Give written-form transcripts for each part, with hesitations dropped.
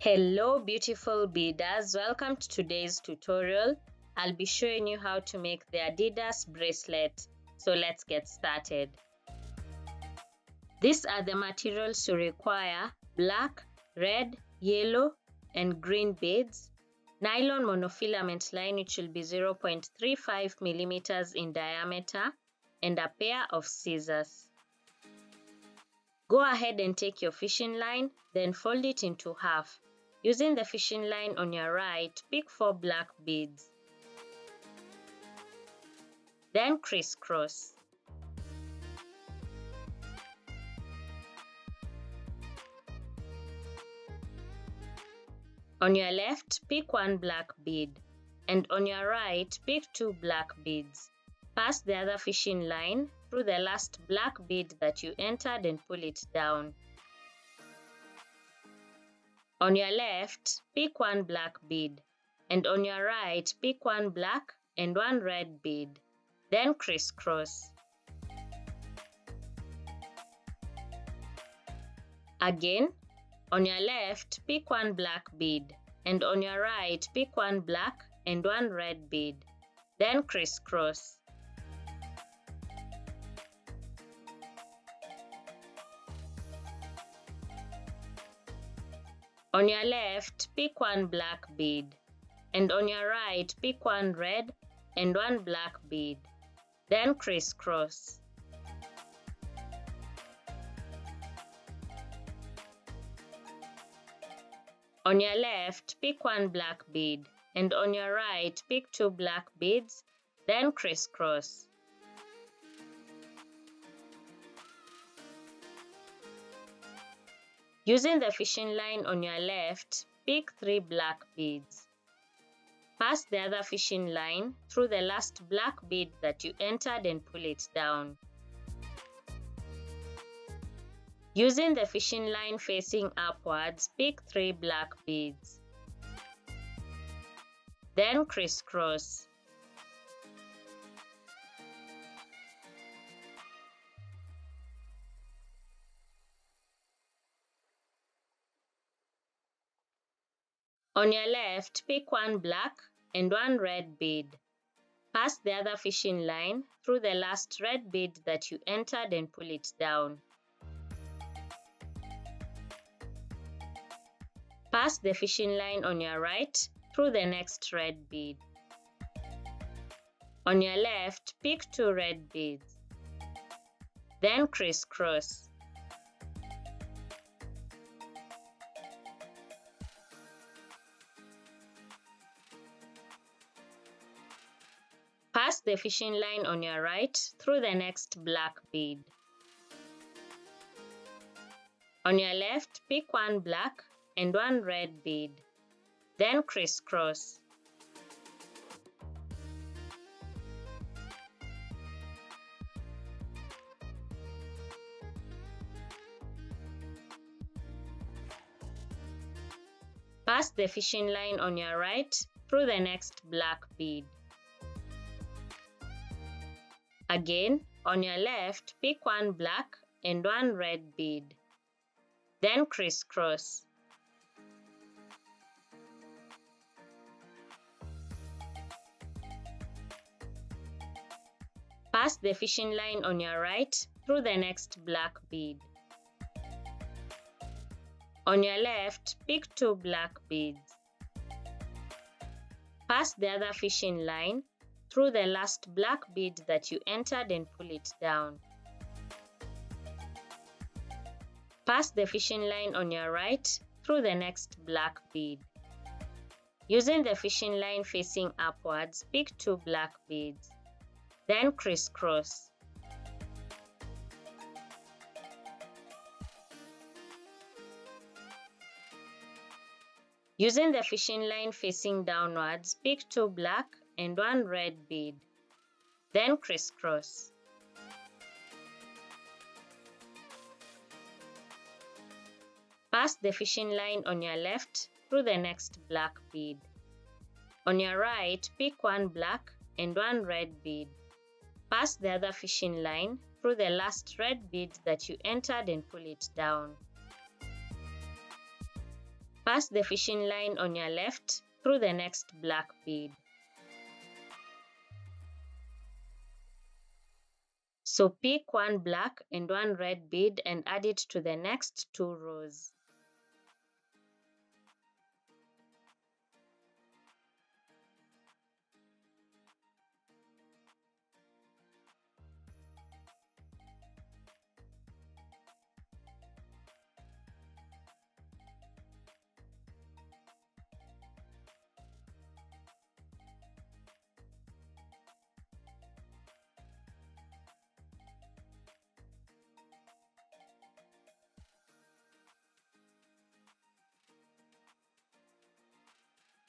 Hello beautiful beaders, welcome to today's tutorial. I'll be showing you how to make the Adidas bracelet. So let's get started. These are the materials you require: black, red, yellow, and green beads, nylon monofilament line which will be 0.35 millimeters in diameter, and a pair of scissors. Go ahead and take your fishing line, then fold it into half. Using the fishing line on your right, pick 4 black beads. Then crisscross. On your left, pick 1 black bead, and on your right, pick 2 black beads. Pass the other fishing line through the last black bead that you entered and pull it down. On your left, pick 1 black bead, and on your right, pick 1 black and 1 red bead. Then crisscross. Again, on your left, pick 1 black bead, and on your right, pick 1 black and 1 red bead. Then crisscross. On your left, pick 1 black bead, and on your right, pick 1 red and 1 black bead. Then crisscross. On your left, pick 1 black bead, and on your right, pick 2 black beads. Then crisscross. Using the fishing line on your left, pick 3 black beads. Pass the other fishing line through the last black bead that you entered and pull it down. Using the fishing line facing upwards, pick 3 black beads. Then crisscross. On your left, pick 1 black and 1 red bead. Pass the other fishing line through the last red bead that you entered and pull it down. Pass the fishing line on your right through the next red bead. On your left, pick 2 red beads. Then crisscross. Pass the fishing line on your right through the next black bead. On your left, pick 1 black and 1 red bead. Then crisscross. Pass the fishing line on your right through the next black bead. Again, on your left, pick 1 black and 1 red bead. Then crisscross. Pass the fishing line on your right through the next black bead. On your left, pick 2 black beads. Pass the other fishing line through the last black bead that you entered and pull it down. Pass the fishing line on your right through the next black bead. Using the fishing line facing upwards, pick 2 black beads. Then crisscross. Using the fishing line facing downwards, pick 2 black and 1 red bead. Then crisscross. Pass the fishing line on your left through the next black bead. On your right, pick 1 black and 1 red bead. Pass the other fishing line through the last red bead that you entered and pull it down. Pass the fishing line on your left through the next black bead. So pick one black and one red bead and add it to the next 2 rows.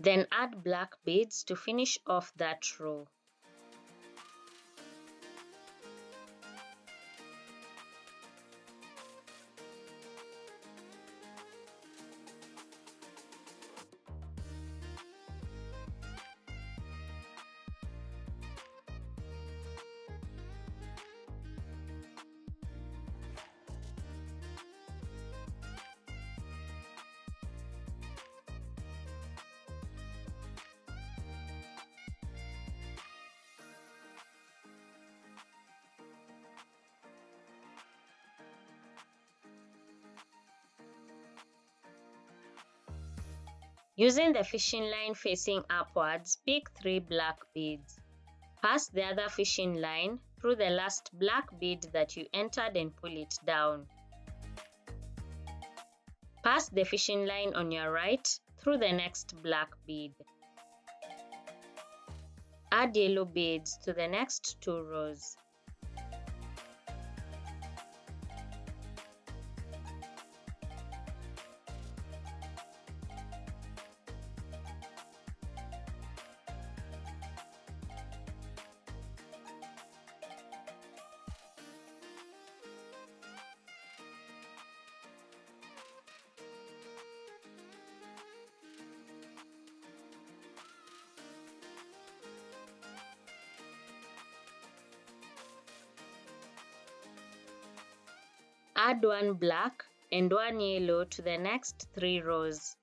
Then add black beads to finish off that row. Using the fishing line facing upwards, pick 3 black beads. Pass the other fishing line through the last black bead that you entered and pull it down. Pass the fishing line on your right through the next black bead. Add yellow beads to the next 2 rows. Add one black and one yellow to the next 3 rows.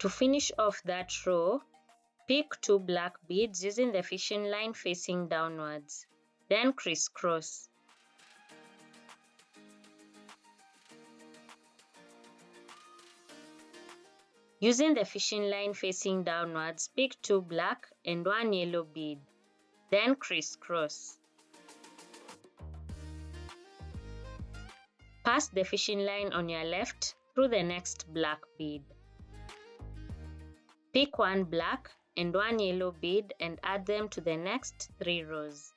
To finish off that row, pick 2 black beads using the fishing line facing downwards. Then crisscross. Using the fishing line facing downwards, pick 2 black and 1 yellow bead. Then crisscross. Pass the fishing line on your left through the next black bead. Pick one black and one yellow bead and add them to the next 3 rows.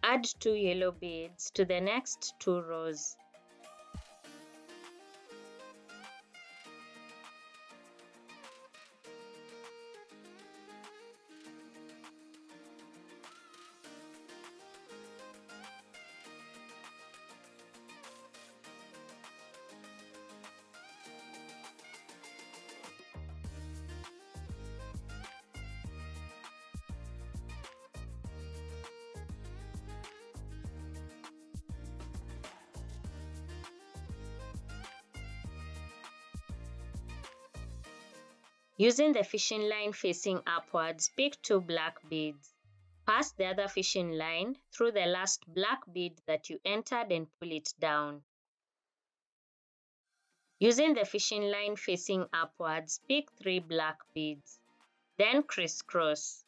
Add 2 yellow beads to the next 2 rows. Using the fishing line facing upwards, pick 2 black beads. Pass the other fishing line through the last black bead that you entered and pull it down. Using the fishing line facing upwards, pick 3 black beads. Then crisscross.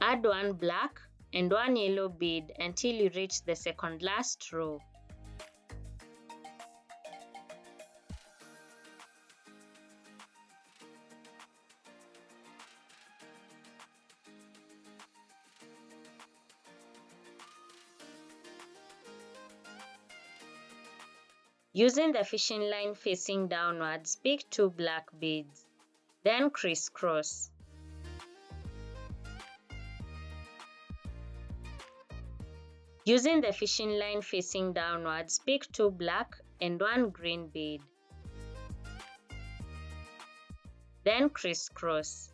Add 1 black and 1 yellow bead until you reach the second last row. Using the fishing line facing downwards, pick 2 black beads. Then crisscross. Using the fishing line facing downwards, pick 2 black and 1 green bead. Then crisscross.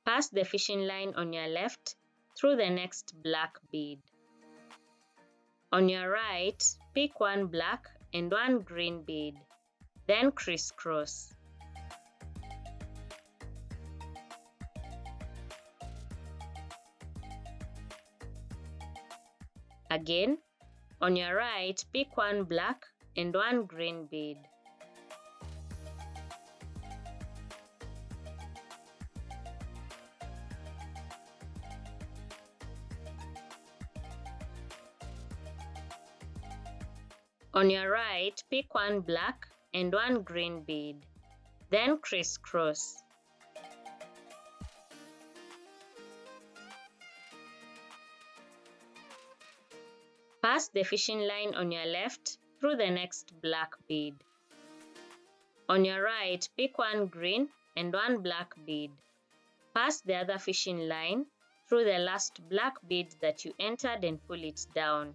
Pass the fishing line on your left through the next black bead. On your right, pick 1 black and 1 green bead. Then crisscross. Again, on your right, pick 1 black and 1 green bead. On your right, pick 1 black and 1 green bead. Then crisscross. Pass the fishing line on your left through the next black bead. On your right, pick 1 green and 1 black bead. Pass the other fishing line through the last black bead that you entered and pull it down.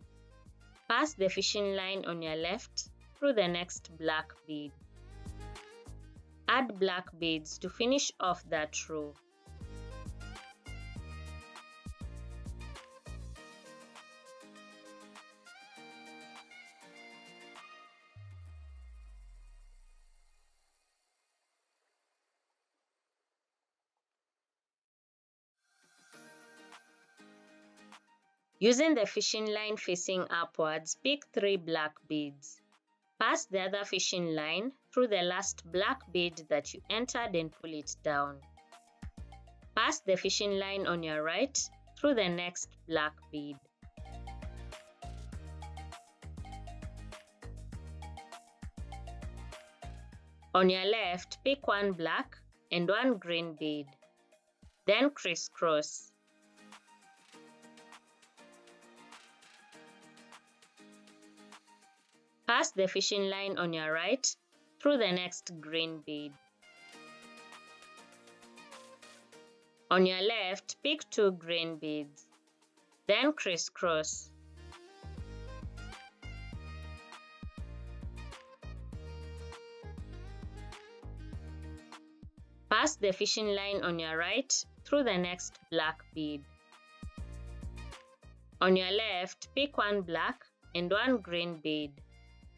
Pass the fishing line on your left through the next black bead. Add black beads to finish off that row. Using the fishing line facing upwards, pick 3 black beads. Pass the other fishing line through the last black bead that you entered and pull it down. Pass the fishing line on your right through the next black bead. On your left, pick 1 black and 1 green bead. Then crisscross. Pass the fishing line on your right through the next green bead. On your left, pick 2 green beads. Then crisscross. Pass the fishing line on your right through the next black bead. On your left, pick 1 black and 1 green bead.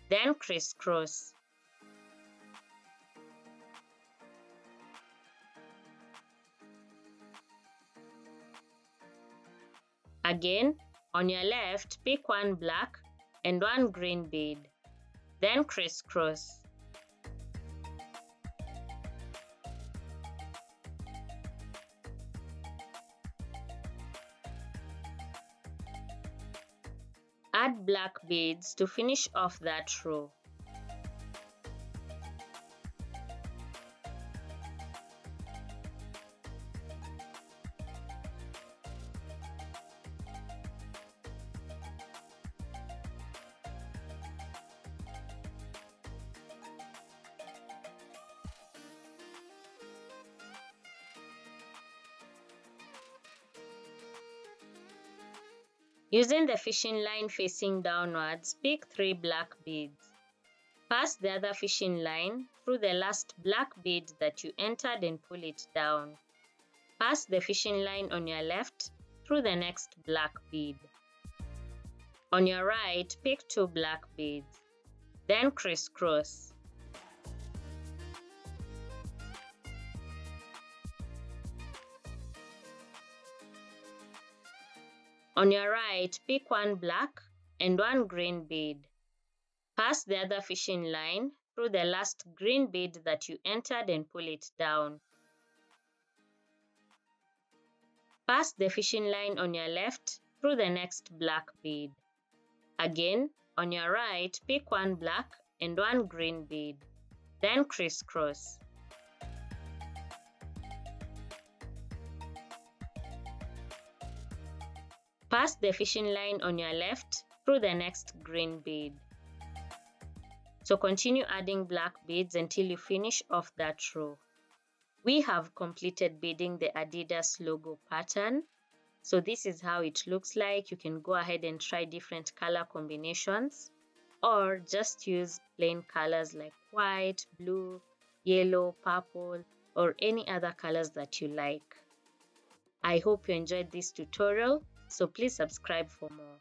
Then crisscross. Again, on your left, pick 1 black and 1 green bead. Then crisscross. Add black beads to finish off that row. Using the fishing line facing downwards, pick 3 black beads. Pass the other fishing line through the last black bead that you entered and pull it down. Pass the fishing line on your left through the next black bead. On your right, pick 2 black beads, then crisscross. On your right, pick 1 black and 1 green bead. Pass the other fishing line through the last green bead that you entered and pull it down. Pass the fishing line on your left through the next black bead. Again, on your right, pick 1 black and 1 green bead, then crisscross. Pass the fishing line on your left through the next green bead. So continue adding black beads until you finish off that row. We have completed beading the Adidas logo pattern. So this is how it looks like. You can go ahead and try different color combinations or just use plain colors like white, blue, yellow, purple, or any other colors that you like. I hope you enjoyed this tutorial, so please subscribe for more.